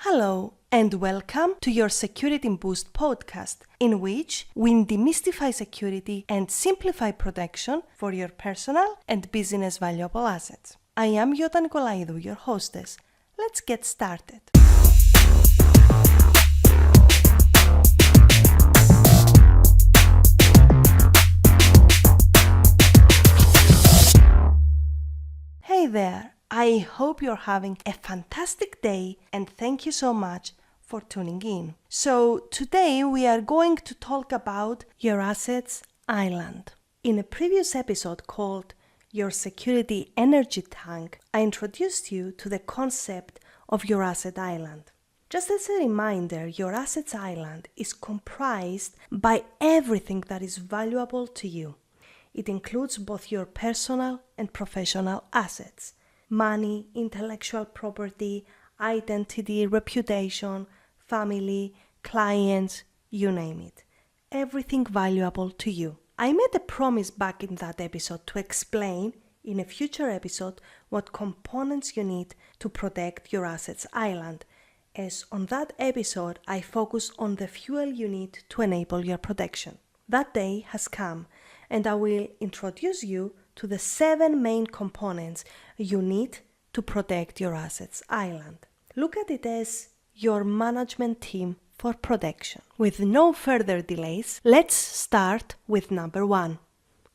Hello and welcome to your Security Boost podcast, in which we demystify security and simplify protection for your personal and business valuable assets. I am Iota Nikolaidou, your hostess. Let's get started. Hey there! I hope you're having a fantastic day and thank you so much for tuning in. So today we are going to talk about your assets island. In a previous episode called Your Security Energy Tank, I introduced you to the concept of your asset island. Just as a reminder, your assets island is comprised by everything that is valuable to you. It includes both your personal and professional assets. Money, intellectual property, identity, reputation, family, clients, you name it. Everything valuable to you. I made a promise back in that episode to explain in a future episode what components you need to protect your assets island, as on that episode I focus on the fuel you need to enable your protection. That day has come, and I will introduce you to the 7 main components you need to protect your assets island. Look at it as your management team for protection. With no further delays, let's start with number 1,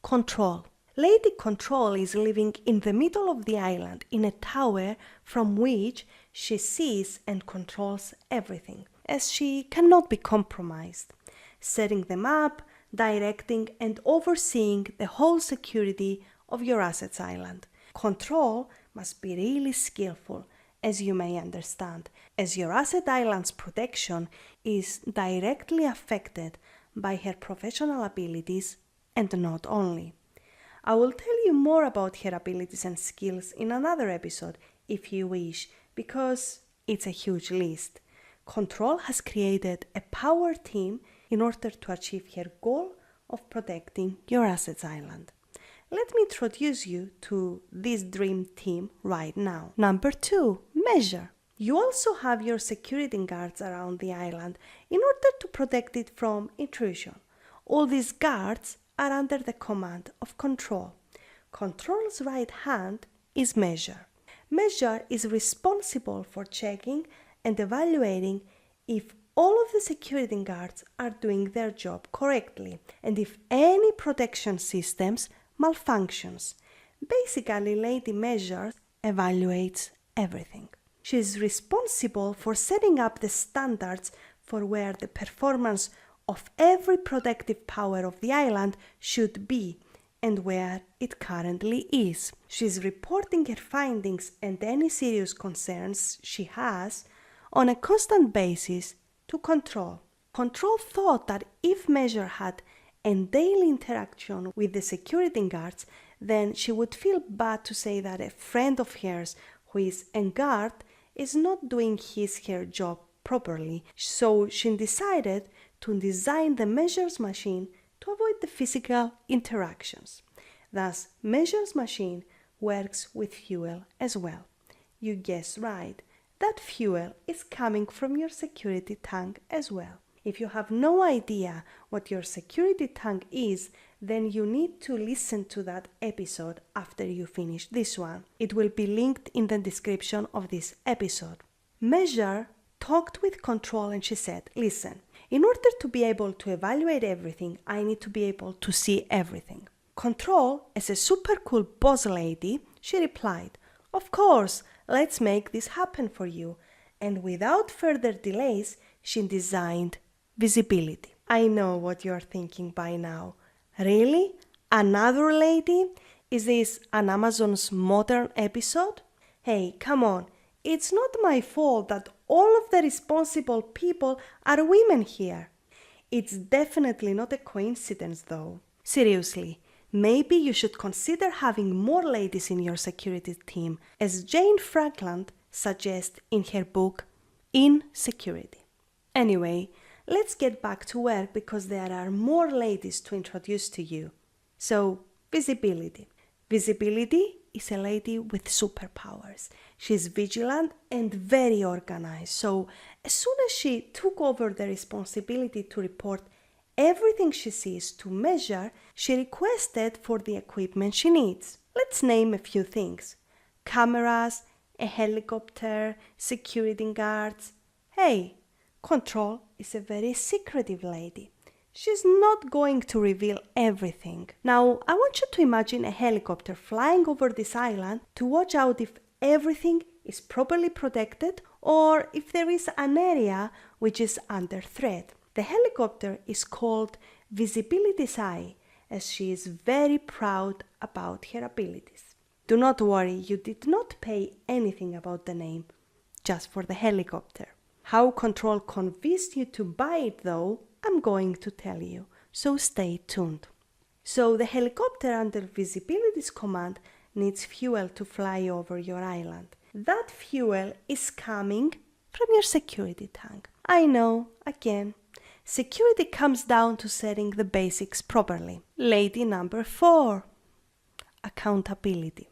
control. Lady Control is living in the middle of the island in a tower from which she sees and controls everything, as she cannot be compromised, setting them up, directing and overseeing the whole security of your assets island. Control must be really skillful, as you may understand, as your asset island's protection is directly affected by her professional abilities and not only. I will tell you more about her abilities and skills in another episode if you wish, because it's a huge list. Control has created a power team in order to achieve her goal of protecting your assets island. Let me introduce you to this dream team right now. Number 2, measure. You also have your security guards around the island in order to protect it from intrusion. All these guards are under the command of Control. Control's right hand is Measure. Measure is responsible for checking and evaluating if all of the security guards are doing their job correctly and if any protection systems malfunctions. Basically, Lady Measure evaluates everything. She is responsible for setting up the standards for where the performance of every protective power of the island should be and where it currently is. She is reporting her findings and any serious concerns she has on a constant basis to Control. Control thought that if Measure had a daily interaction with the security guards, then she would feel bad to say that a friend of hers who is a guard is not doing her job properly. So she decided to design the Measure's machine to avoid the physical interactions. Thus, Measure's machine works with fuel as well. You guessed right. That fuel is coming from your security tank as well. If you have no idea what your security tank is, then you need to listen to that episode after you finish this one. It will be linked in the description of this episode. Measure talked with Control and she said, listen, in order to be able to evaluate everything, I need to be able to see everything. Control, as a super cool boss lady, she replied, of course, let's make this happen for you. And without further delays, she designed visibility. I know what you're thinking by now. Really? Another lady? Is this an Amazon's modern episode? Hey, come on. It's not my fault that all of the responsible people are women here. It's definitely not a coincidence though. Seriously. Maybe you should consider having more ladies in your security team, as Jane Franklin suggests in her book, In Security. Anyway, let's get back to work because there are more ladies to introduce to you. So, visibility. Visibility is a lady with superpowers. She's vigilant and very organized. So as soon as she took over the responsibility to report everything she sees to measure, she requested for the equipment she needs. Let's name a few things. Cameras, a helicopter, security guards. Hey, Control is a very secretive lady. She's not going to reveal everything. Now, I want you to imagine a helicopter flying over this island to watch out if everything is properly protected or if there is an area which is under threat. The helicopter is called Visibility's Eye, as she is very proud about her abilities. Do not worry, you did not pay anything about the name, just for the helicopter. How Control convinced you to buy it though, I'm going to tell you, so stay tuned. So the helicopter under Visibility's command needs fuel to fly over your island. That fuel is coming from your security tank. I know, again, security comes down to setting the basics properly. Lady number 4, accountability.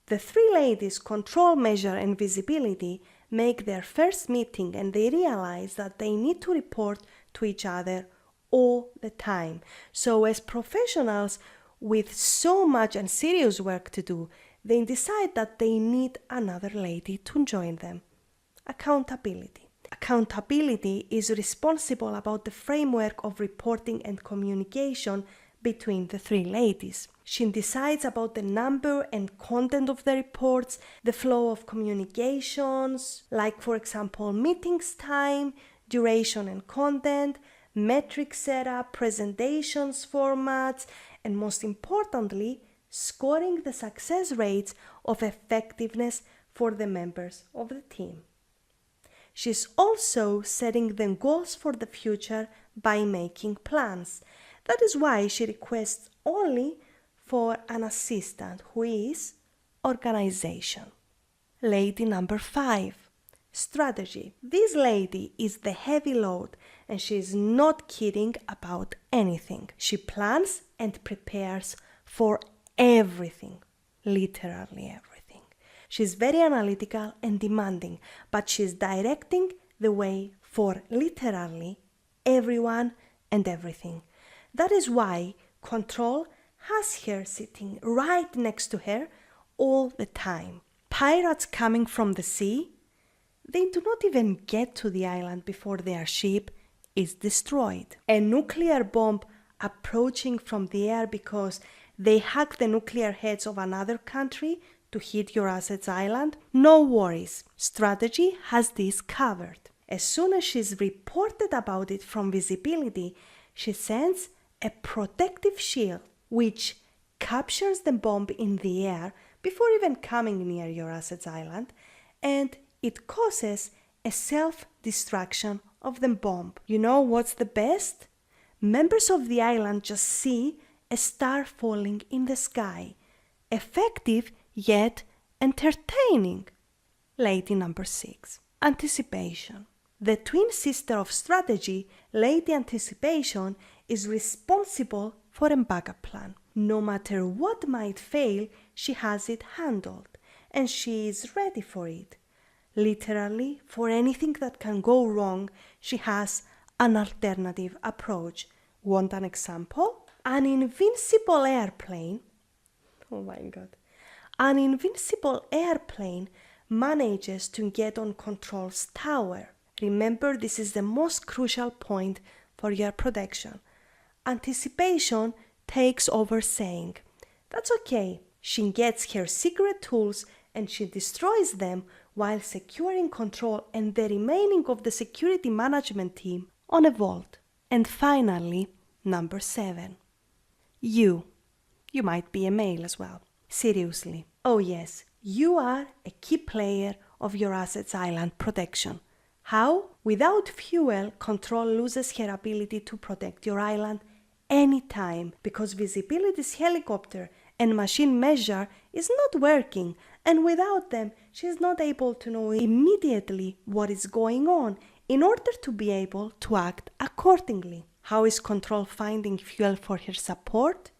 The 3 ladies, Control, Measure and Visibility, make their first meeting and they realize that they need to report to each other all the time. So as professionals with so much and serious work to do, they decide that they need another lady to join them. Accountability. Accountability is responsible about the framework of reporting and communication between the 3 ladies. She decides about the number and content of the reports, the flow of communications, like for example meetings time, duration and content, metric setup, presentations formats, and most importantly, scoring the success rates of effectiveness for the members of the team. She's also setting the goals for the future by making plans. That is why she requests only for an assistant who is organization. Lady number 5, strategy. This lady is the heavy load and she is not kidding about anything. She plans and prepares for everything, literally everything. She's very analytical and demanding, but she's directing the way for literally everyone and everything. That is why Control has her sitting right next to her all the time. Pirates coming from the sea, they do not even get to the island before their ship is destroyed. A nuclear bomb approaching from the air because they hack the nuclear heads of another country to hit your asset's island, no worries. Strategy has this covered. As soon as she's reported about it from Visibility, she sends a protective shield which captures the bomb in the air before even coming near your asset's island, and it causes a self-destruction of the bomb. You know what's the best? Members of the island just see a star falling in the sky. Effective yet entertaining. Lady number 6, anticipation. The twin sister of strategy, Lady Anticipation, is responsible for a backup plan. No matter what might fail, she has it handled and she is ready for it. Literally, for anything that can go wrong, she has an alternative approach. Want an example? An invincible airplane, oh my god, an invincible airplane manages to get on Control's tower. Remember, this is the most crucial point for your protection. Anticipation takes over saying, that's okay. She gets her secret tools and she destroys them while securing Control and the remaining of the security management team on a vault. And finally, number 7. You might be a male as well. Seriously. Oh yes, you are a key player of your asset's island protection. How? Without fuel, Control loses her ability to protect your island anytime because Visibility's helicopter and machine Measure is not working, and without them, she is not able to know immediately what is going on in order to be able to act accordingly. How is Control finding fuel for her support?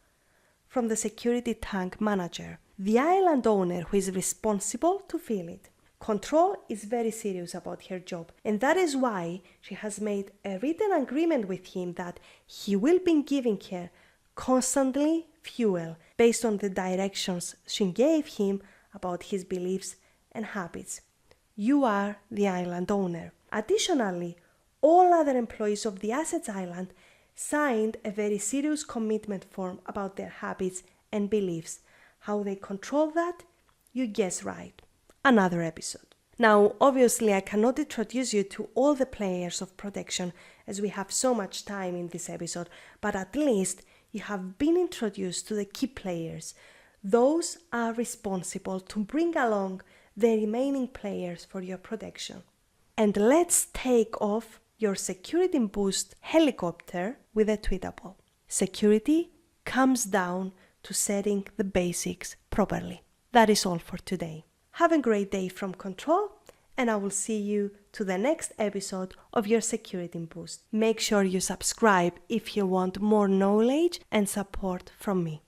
From the security tank manager. the island owner who is responsible to fill it. Control is very serious about her job, and that is why she has made a written agreement with him that he will be giving her constantly fuel based on the directions she gave him about his beliefs and habits. You are the island owner. Additionally, all other employees of the Assets Island signed a very serious commitment form about their habits and beliefs. How they control that? You guess right. Another episode. Now, obviously, I cannot introduce you to all the players of protection as we have so much time in this episode, but at least you have been introduced to the key players. Those are responsible to bring along the remaining players for your protection. And let's take off your Security Boost helicopter with a tweetable. Security comes down to setting the basics properly. That is all for today. Have a great day from Control, and I will see you to the next episode of your Security Boost. Make sure you subscribe if you want more knowledge and support from me.